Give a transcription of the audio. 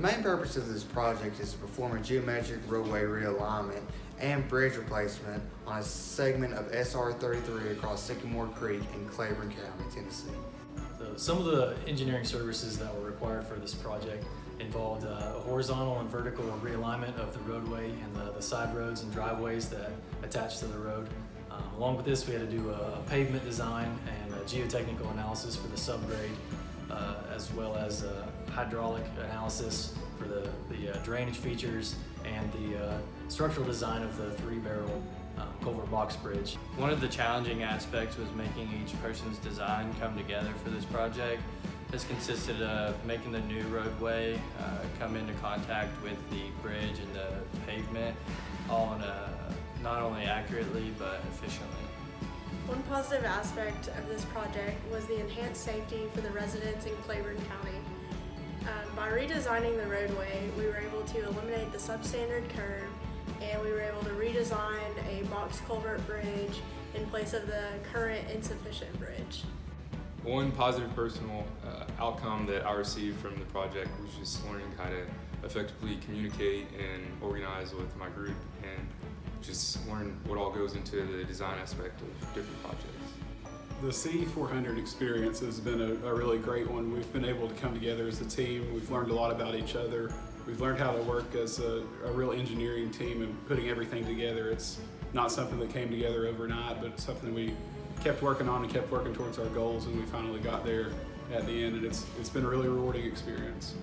The main purpose of this project is to perform a geometric roadway realignment and bridge replacement on a segment of SR-33 across Sycamore Creek in Claiborne County, Tennessee. So some of the engineering services that were required for this project involved a horizontal and vertical realignment of the roadway and the side roads and driveways that attach to the road. Along with this, we had to do a pavement design and a geotechnical analysis for the subgrade, as well as hydraulic analysis for the drainage features and the structural design of the three-barrel culvert box bridge. One of the challenging aspects was making each person's design come together for this project. This consisted of making the new roadway come into contact with the bridge and the pavement, all in not only accurately but efficiently. One positive aspect of this project was the enhanced safety for the residents in Claiborne County. By redesigning the roadway, we were able to eliminate the substandard curve, and we were able to redesign a box culvert bridge in place of the current insufficient bridge. One positive personal outcome that I received from the project was just learning how to effectively communicate and organize with my group and just learn what all goes into the design aspect of different projects. The C400 experience has been a really great one. We've been able to come together as a team. We've learned a lot about each other. We've learned how to work as a real engineering team and putting everything together. It's not something that came together overnight, but it's something that we kept working on and kept working towards our goals, and we finally got there at the end, and it's been a really rewarding experience.